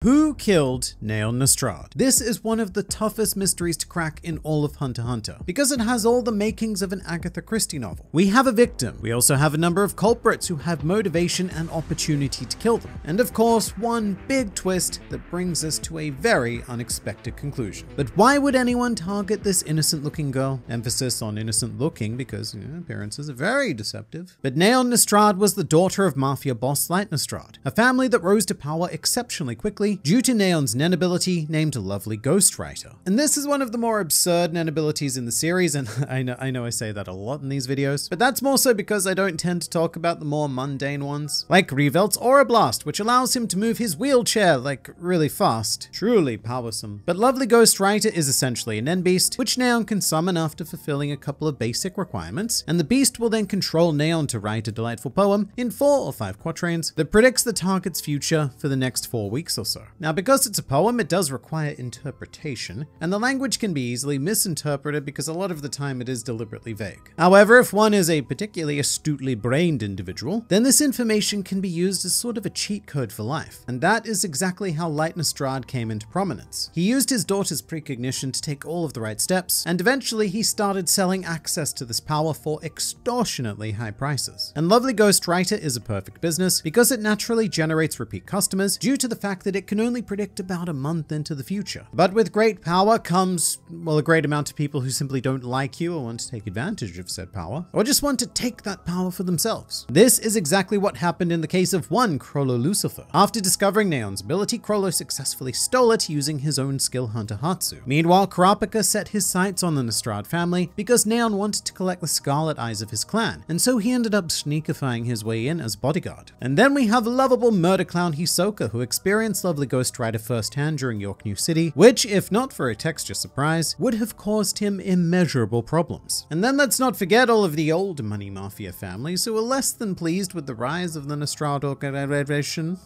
Who killed Nostrade? This is one of the toughest mysteries to crack in all of Hunter x Hunter, because it has all the makings of an Agatha Christie novel. We have a victim, we also have a number of culprits who have motivation and opportunity to kill them, and of course one big twist that brings us to a very unexpected conclusion. But why would anyone target this innocent looking girl? Emphasis on innocent looking because appearances are very deceptive. But Nostrade was the daughter of mafia boss Nostrade, a family that rose to power exceptionally quickly due to Neon's Nen ability named Lovely Ghostwriter. And this is one of the more absurd Nen abilities in the series, and I know I say that a lot in these videos, but that's more so because I don't tend to talk about the more mundane ones, like Revelt's Aura Blast, which allows him to move his wheelchair like really fast. Truly powersome. But Lovely Ghostwriter is essentially a Nen beast, which Neon can summon after fulfilling a couple of basic requirements, and the beast will then control Neon to write a delightful poem in 4 or 5 quatrains that predicts the target's future for the next 4 weeks or so. Now, because it's a poem, it does require interpretation, and the language can be easily misinterpreted because a lot of the time it is deliberately vague. However, if one is a particularly astutely brained individual, then this information can be used as sort of a cheat code for life, and that is exactly how Nostrade came into prominence. He used his daughter's precognition to take all of the right steps, and eventually he started selling access to this power for extortionately high prices. And Lovely Ghostwriter is a perfect business because it naturally generates repeat customers due to the fact that it can only predict about a month into the future. But with great power comes, well, a great amount of people who simply don't like you or want to take advantage of said power, or just want to take that power for themselves. This is exactly what happened in the case of one Crollo Lucifer. After discovering Neon's ability, Crollo successfully stole it using his own skill Hunter Hatsu. Meanwhile, Kurapika set his sights on the Nostrade family because Neon wanted to collect the Scarlet Eyes of his clan, and so he ended up sneakifying his way in as bodyguard. And then we have lovable murder clown Hisoka, who experienced Lovely Ghostwriter firsthand during York New City, which, if not for a texture surprise, would have caused him immeasurable problems. And then let's not forget all of the old money mafia families who were less than pleased with the rise of the Nostrade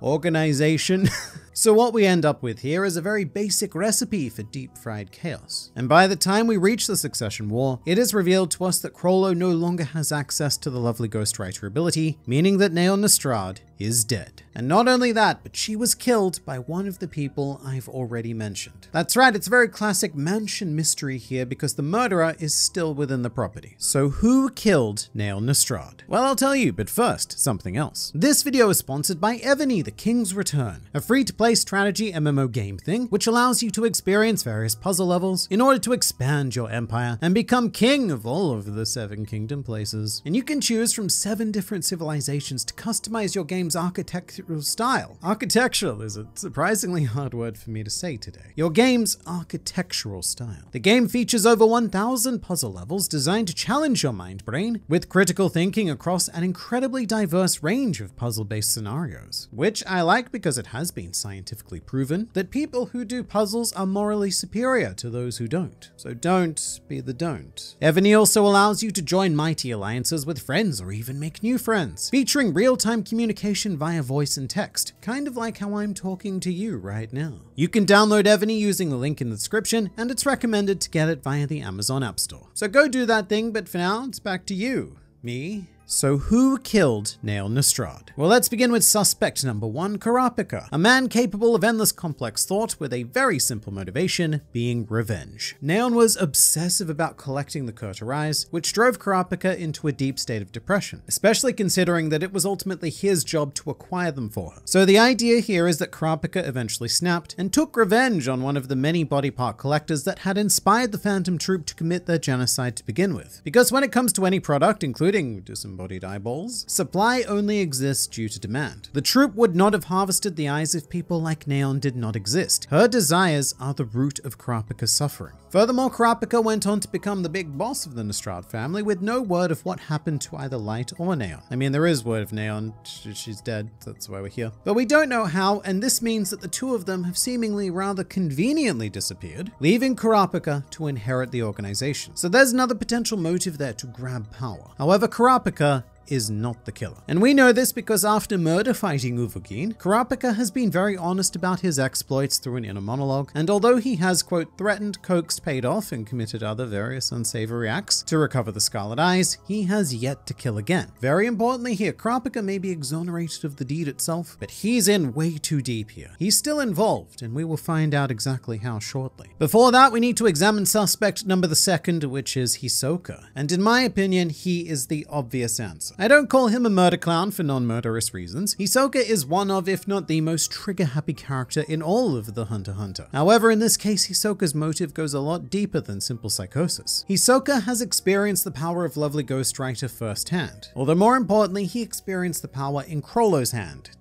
organization. So what we end up with here is a very basic recipe for deep-fried chaos. And by the time we reach the Succession War, it is revealed to us that Crollo no longer has access to the Lovely Ghostwriter ability, meaning that Nostrade is dead. And not only that, but she was killed by one of the people I've already mentioned. That's right, it's a very classic mansion mystery here because the murderer is still within the property. So who killed Nostrade? Well, I'll tell you, but first, something else. This video is sponsored by Evany, The King's Return, a free-to-play strategy MMO game thing, which allows you to experience various puzzle levels in order to expand your empire and become king of all of the 7 kingdom places. And you can choose from 7 different civilizations to customize your game's architectural style. Architectural is a surprisingly hard word for me to say today. Your game's architectural style. The game features over 1,000 puzzle levels designed to challenge your mind brain with critical thinking across an incredibly diverse range of puzzle-based scenarios, which I like because it has been scientifically proven that people who do puzzles are morally superior to those who don't. So don't be the don't. Evany also allows you to join mighty alliances with friends or even make new friends, featuring real-time communication via voice and text, kind of like how I'm talking to you right now. You can download Evany using the link in the description, and it's recommended to get it via the Amazon App Store. So go do that thing, but for now, it's back to you, me. So who killed Nostrade? Well, let's begin with suspect number 1, Kurapika, a man capable of endless complex thought with a very simple motivation, being revenge. Neon was obsessive about collecting the Kurta Eyes, which drove Kurapika into a deep state of depression, especially considering that it was ultimately his job to acquire them for her. So the idea here is that Kurapika eventually snapped and took revenge on one of the many body part collectors that had inspired the Phantom Troop to commit their genocide to begin with. Because when it comes to any product, including disembodied eyeballs, supply only exists due to demand. The troop would not have harvested the eyes if people like Neon did not exist. Her desires are the root of Kurapika's suffering. Furthermore, Kurapika went on to become the big boss of the Nostrade family with no word of what happened to either Light or Neon. I mean, there is word of Neon, she's dead, that's why we're here. But we don't know how, and this means that the two of them have seemingly rather conveniently disappeared, leaving Kurapika to inherit the organization. So there's another potential motive there to grab power. However, Kurapika is not the killer. And we know this because after murder fighting Uvogin, Kurapika has been very honest about his exploits through an inner monologue, and although he has, quote, threatened, coaxed, paid off, and committed other various unsavory acts to recover the Scarlet Eyes, he has yet to kill again. Very importantly here, Kurapika may be exonerated of the deed itself, but he's in way too deep here. He's still involved, and we will find out exactly how shortly. Before that, we need to examine suspect number the second, which is Hisoka. And in my opinion, he is the obvious answer. I don't call him a murder clown for non-murderous reasons. Hisoka is one of, if not the most trigger-happy character in all of the Hunter x Hunter. However, in this case, Hisoka's motive goes a lot deeper than simple psychosis. Hisoka has experienced the power of lovely ghostwriter firsthand. Although more importantly, he experienced the power in Chrollo's hand.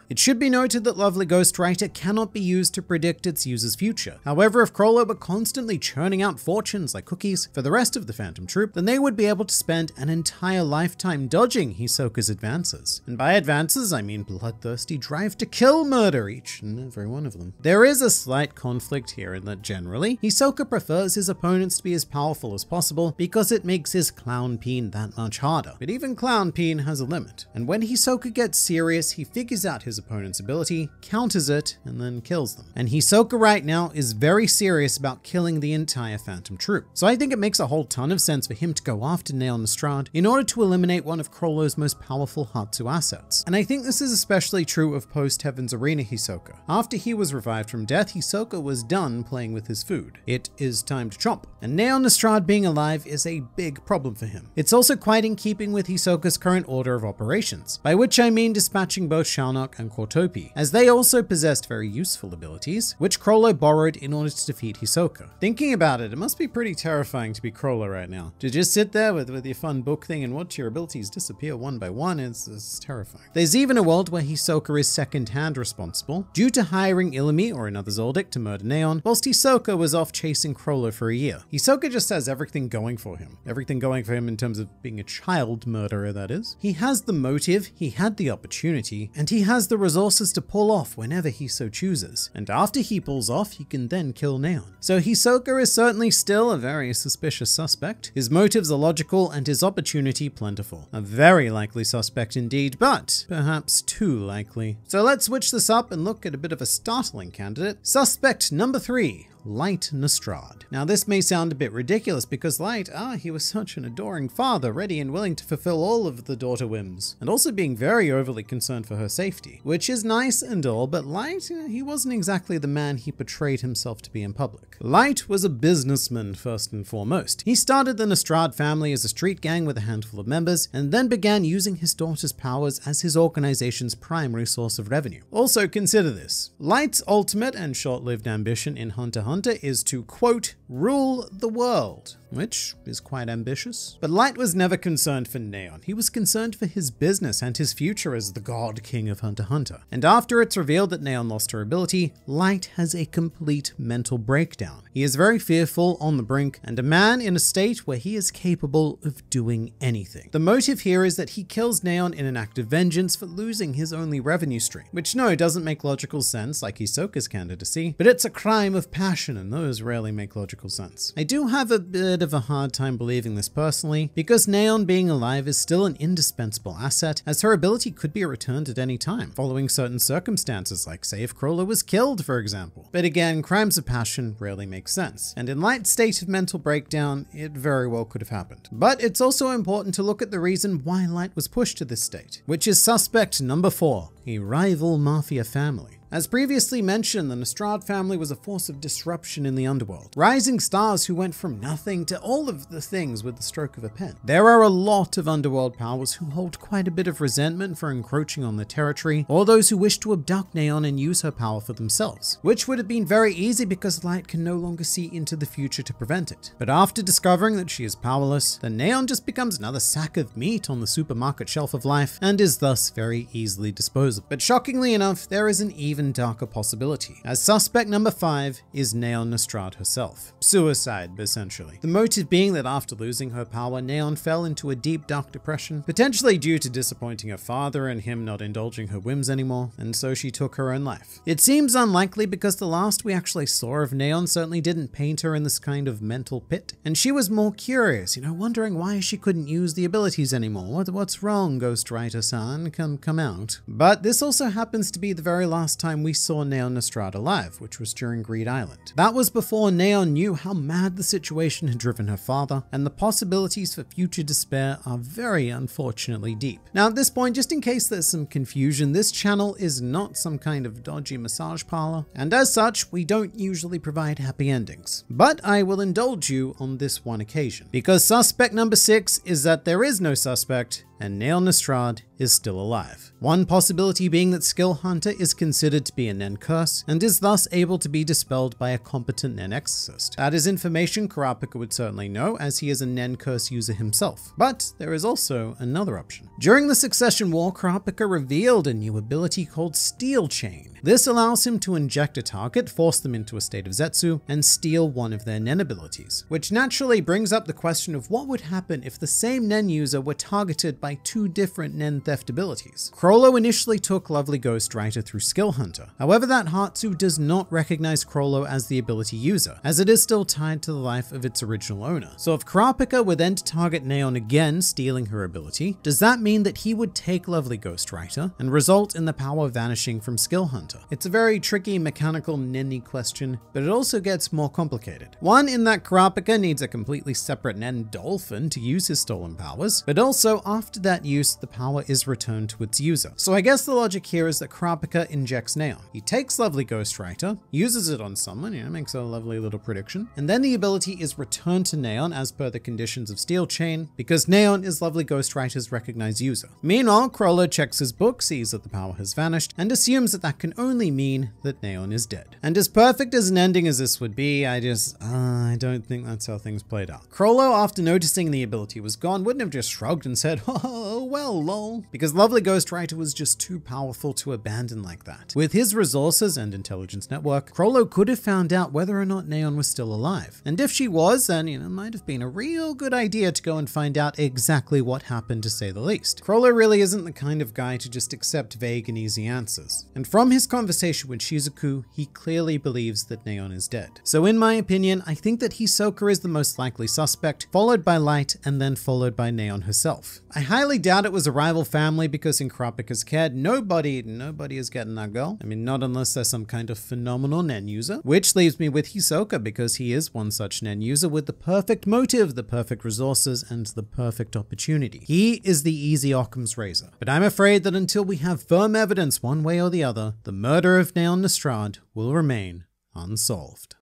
It should be noted that lovely ghostwriter cannot be used to predict its user's future. However, if Chrollo were constantly churning out fortunes like cookies for the rest of the Phantom Troop, then they would be able to spend an entire lifetime dodging Hisoka's advances. And by advances, I mean bloodthirsty drive to kill murder each and every one of them. There is a slight conflict here in that generally, Hisoka prefers his opponents to be as powerful as possible because it makes his clown peen that much harder. But even clown peen has a limit. And when Hisoka gets serious, he figures out his opponent's ability, counters it, and then kills them. And Hisoka right now is very serious about killing the entire Phantom Troop. So I think it makes a whole ton of sense for him to go after Nostrade in order to eliminate one of Chrollo's most powerful Hatsu assets. And I think this is especially true of post-Heaven's Arena Hisoka. After he was revived from death, Hisoka was done playing with his food. It is time to chomp. And Nostrade being alive is a big problem for him. It's also quite in keeping with Hisoka's current order of operations, by which I mean dispatching both Shalnok and Cortopi, as they also possessed very useful abilities, which Chrollo borrowed in order to defeat Hisoka. Thinking about it, it must be pretty terrifying to be Chrollo right now. To just sit there with your fun book thing and watch your abilities disappear one by one is terrifying. There's even a world where Hisoka is second-hand responsible, due to hiring Illumi or another Zoldyck to murder Neon, whilst Hisoka was off chasing Chrollo for a year. Hisoka just has everything going for him. Everything going for him in terms of being a child murderer, that is. He has the motive, he had the opportunity, and he has the resources to pull off whenever he so chooses. And after he pulls off, he can then kill Neon. So Hisoka is certainly still a very suspicious suspect. His motives are logical and his opportunity plentiful. A very likely suspect indeed, but perhaps too likely. So let's switch this up and look at a bit of a startling candidate. Suspect number 3. Light Nostrade. Now this may sound a bit ridiculous because Light, he was such an adoring father, ready and willing to fulfill all of the daughter whims, and also being very overly concerned for her safety, which is nice and all, but Light, he wasn't exactly the man he portrayed himself to be in public. Light was a businessman first and foremost. He started the Nostrade family as a street gang with a handful of members, and then began using his daughter's powers as his organization's primary source of revenue. Also consider this. Light's ultimate and short-lived ambition in Hunter x Hunter is to, quote, rule the world, which is quite ambitious. But Light was never concerned for Neon. He was concerned for his business and his future as the God King of Hunter x Hunter. And after it's revealed that Neon lost her ability, Light has a complete mental breakdown. He is very fearful, on the brink, and a man in a state where he is capable of doing anything. The motive here is that he kills Neon in an act of vengeance for losing his only revenue stream, which doesn't make logical sense like Hisoka's candidacy, but it's a crime of passion, and those rarely make logical sense. I do have a bit of a hard time believing this personally, because Neon being alive is still an indispensable asset, as her ability could be returned at any time, following certain circumstances, like say if Chrollo was killed, for example. But again, crimes of passion rarely make sense, and in Light's state of mental breakdown, it very well could have happened. But it's also important to look at the reason why Light was pushed to this state, which is suspect number 4, a rival mafia family. As previously mentioned, the Nostrade family was a force of disruption in the underworld. Rising stars who went from nothing to all of the things with the stroke of a pen. There are a lot of underworld powers who hold quite a bit of resentment for encroaching on their territory, or those who wish to abduct Neon and use her power for themselves, which would have been very easy because Light can no longer see into the future to prevent it. But after discovering that she is powerless, then Neon just becomes another sack of meat on the supermarket shelf of life, and is thus very easily disposable. But shockingly enough, there is an even even darker possibility, as suspect number 5 is Neon Nostrade herself. Suicide, essentially. The motive being that after losing her power, Neon fell into a deep dark depression, potentially due to disappointing her father and him not indulging her whims anymore, and so she took her own life. It seems unlikely because the last we actually saw of Neon certainly didn't paint her in this kind of mental pit, and she was more curious, wondering why she couldn't use the abilities anymore. What's wrong, Ghostwriter-san? Come out. But this also happens to be the very last time we saw Neon Nostrade alive, which was during Greed Island. That was before Neon knew how mad the situation had driven her father, and the possibilities for future despair are very unfortunately deep. Now at this point, just in case there's some confusion, this channel is not some kind of dodgy massage parlor, and as such, we don't usually provide happy endings. But I will indulge you on this one occasion, because suspect number 6 is that there is no suspect, and Neon Nostrade is still alive. One possibility being that Skill Hunter is considered to be a Nen curse, and is thus able to be dispelled by a competent Nen exorcist. That is information Kurapika would certainly know, as he is a Nen curse user himself. But there is also another option. During the Succession War, Kurapika revealed a new ability called Steel Chain. This allows him to inject a target, force them into a state of Zetsu, and steal one of their Nen abilities. Which naturally brings up the question of what would happen if the same Nen user were targeted by 2 different Nen theft abilities. Chrollo initially took Lovely Ghostwriter through Skill Hunter. However, that Hatsu does not recognize Chrollo as the ability user, as it is still tied to the life of its original owner. So if Kurapika were then to target Neon again, stealing her ability, does that mean that he would take Lovely Ghostwriter and result in the power vanishing from Skill Hunter? It's a very tricky mechanical Nen-y question, but it also gets more complicated. One, in that Kurapika needs a completely separate Nen Dolphin to use his stolen powers, but also after that use, the power is returned to its user. So I guess the logic here is that Kurapika injects Neon. He takes Lovely Ghostwriter, uses it on someone, makes a lovely little prediction, and then the ability is returned to Neon as per the conditions of Steel Chain, because Neon is Lovely Ghostwriter's recognized user. Meanwhile, Chrollo checks his book, sees that the power has vanished, and assumes that that can only mean that Neon is dead. And as perfect as an ending as this would be, I don't think that's how things played out. Chrollo, after noticing the ability was gone, wouldn't have just shrugged and said, oh, well, lol, because Lovely Ghostwriter was just too powerful to abandon like that. With his resources and intelligence network, Chrollo could have found out whether or not Neon was still alive. And if she was, then, it might have been a real good idea to go and find out exactly what happened, to say the least. Chrollo really isn't the kind of guy to just accept vague and easy answers. And from his conversation with Shizuku, he clearly believes that Neon is dead. So in my opinion, I think that Hisoka is the most likely suspect, followed by Light, and then followed by Neon herself. I highly doubt it was a rival family, because in Kurapika's CAD, nobody is getting that girl. I mean, not unless they're some kind of phenomenal Nen user, which leaves me with Hisoka, because he is one such Nen user with the perfect motive, the perfect resources, and the perfect opportunity. He is the easy Occam's razor. But I'm afraid that until we have firm evidence one way or the other, the murder of Neon Nostrade will remain unsolved.